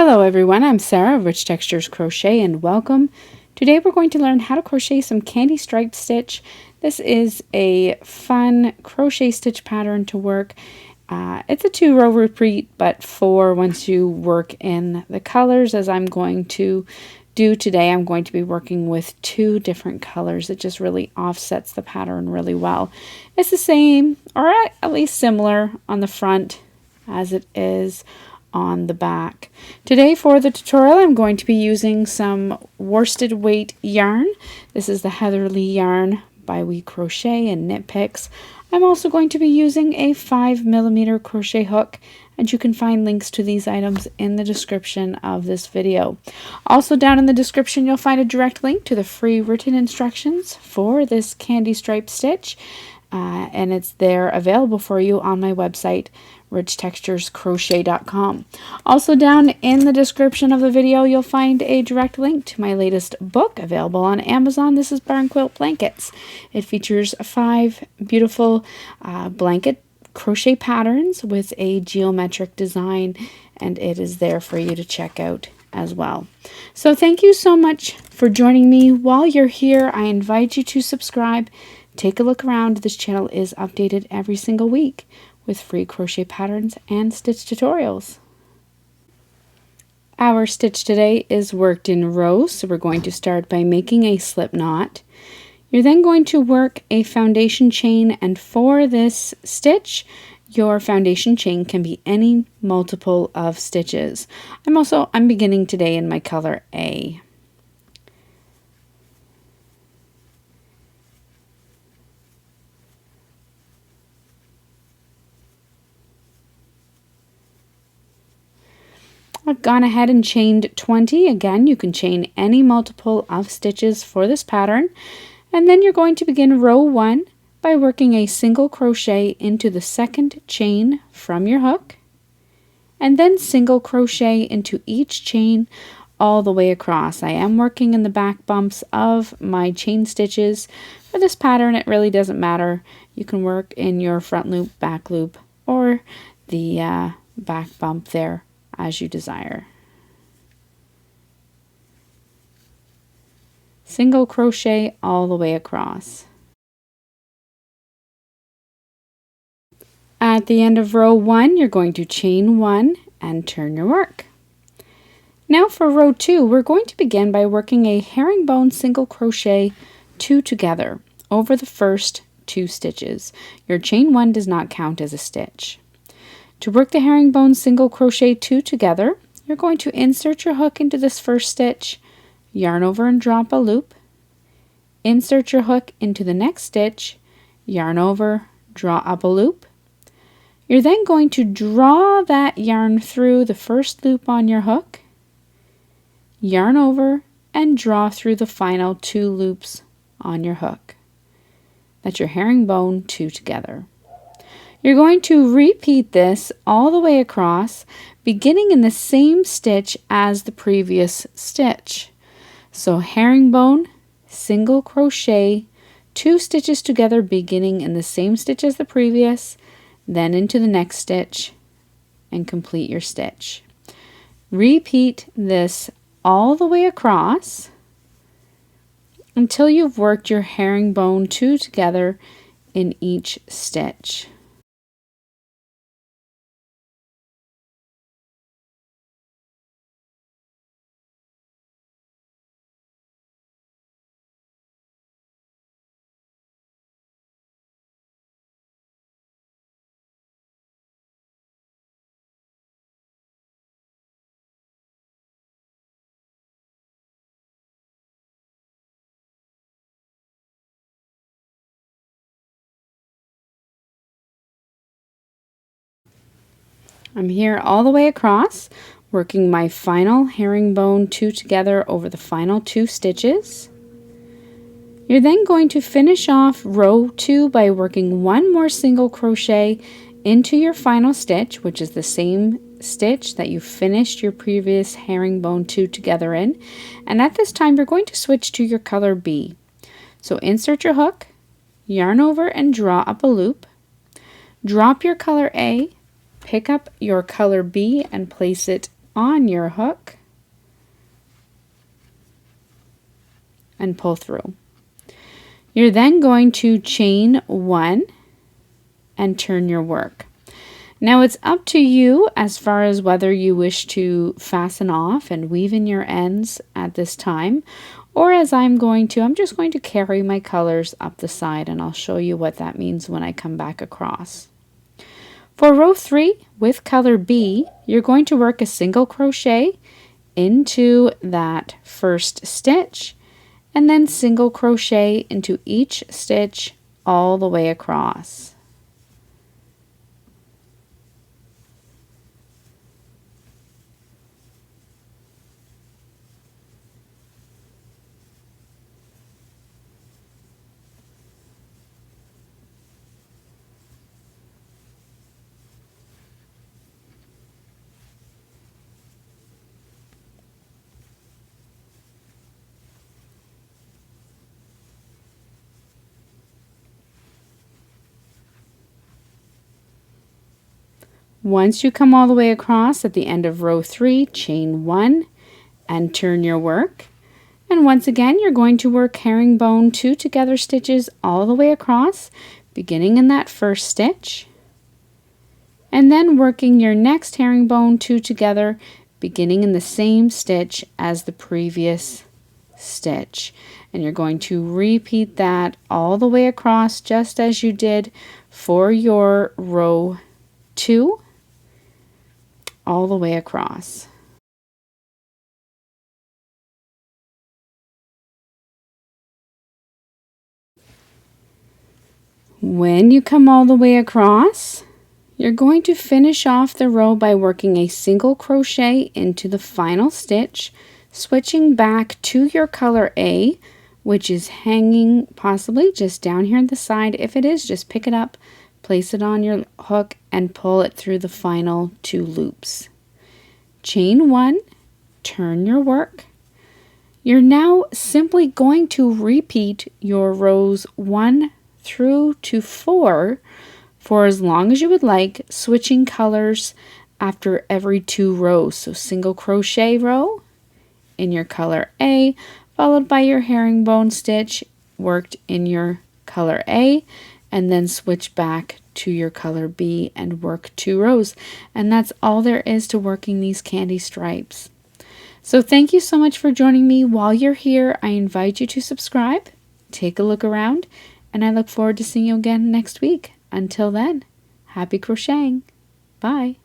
Hello everyone, I'm Sarah of Rich Textures Crochet and welcome. Today we're going to learn how to crochet some candy striped stitch. This is a fun crochet stitch pattern to work. It's a 2-row repeat, but 4 once you work in the colors. As I'm going to do today, I'm going to be working with 2 different colors. It just really offsets the pattern really well. It's the same, or at least similar, on the front as it is on the back. Today for the tutorial I'm going to be using some worsted weight yarn. This is the Heatherly yarn by We Crochet and Knit Picks. I'm also going to be using a 5mm crochet hook, and you can find links to these items in the description of this video. Also down in the description you'll find a direct link to the free written instructions for this candy stripe stitch, and it's there available for you on my website richtexturescrochet.com. Also down in the description of the video you'll find a direct link to my latest book available on Amazon. This is Barn Quilt Blankets. It features 5 beautiful blanket crochet patterns with a geometric design, and it is there for you to check out as well. So thank you so much for joining me. While you're here, I invite you to subscribe. Take a look around. This channel is updated every single week with free crochet patterns and stitch tutorials. Our stitch today is worked in rows, so we're going to start by making a slip knot. You're then going to work a foundation chain, and for this stitch your foundation chain can be any multiple of stitches. I'm beginning today in my color A. I've gone ahead and chained 20. Again, you can chain any multiple of stitches for this pattern. And then you're going to begin row 1 by working a single crochet into the second chain from your hook, and then single crochet into each chain all the way across. I am working in the back bumps of my chain stitches. For this pattern, it really doesn't matter. You can work in your front loop, back loop, or the back bump there as you desire. Single crochet all the way across. At the end of row 1, you're going to chain 1 and turn your work. Now for row 2, we're going to begin by working a herringbone single crochet 2 together over the first 2 stitches. Your chain 1 does not count as a stitch. To work the herringbone single crochet 2 together, you're going to insert your hook into this first stitch, yarn over and drop a loop, insert your hook into the next stitch, yarn over, draw up a loop. You're then going to draw that yarn through the first loop on your hook, yarn over, and draw through the final 2 loops on your hook. That's your herringbone 2 together. You're going to repeat this all the way across, beginning in the same stitch as the previous stitch. So herringbone, single crochet, 2 stitches together beginning in the same stitch as the previous, then into the next stitch, and complete your stitch. Repeat this all the way across until you've worked your herringbone 2 together in each stitch. I'm here all the way across, working my final herringbone 2 together over the final 2 stitches. You're then going to finish off row 2 by working 1 more single crochet into your final stitch, which is the same stitch that you finished your previous herringbone 2 together in. And at this time, you're going to switch to your color B. So insert your hook, yarn over and draw up a loop, drop your color A, pick up your color B and place it on your hook and pull through. You're then going to chain 1 and turn your work. Now it's up to you as far as whether you wish to fasten off and weave in your ends at this time, or as I'm just going to carry my colors up the side, and I'll show you what that means when I come back across. For row 3 with color B, you're going to work a single crochet into that first stitch and then single crochet into each stitch all the way across. Once you come all the way across at the end of row 3, chain 1 and turn your work. And once again, you're going to work herringbone 2 together stitches all the way across, beginning in that first stitch, and then working your next herringbone 2 together, beginning in the same stitch as the previous stitch. And you're going to repeat that all the way across, just as you did for your row 2, all the way across. When you come all the way across, you're going to finish off the row by working a single crochet into the final stitch, switching back to your color A, which is hanging possibly just down here on the side. If it is, just pick it up, place it on your hook, and pull it through the final 2 loops. Chain 1, turn your work. You're now simply going to repeat your rows 1 through to 4 for as long as you would like, switching colors after every 2 rows. So single crochet row in your color A, followed by your herringbone stitch worked in your color A, and then switch back to your color B and work 2 rows. And that's all there is to working these candy stripes. So thank you so much for joining me. While you're here, I invite you to subscribe, take a look around, and I look forward to seeing you again next week. Until then, happy crocheting. Bye.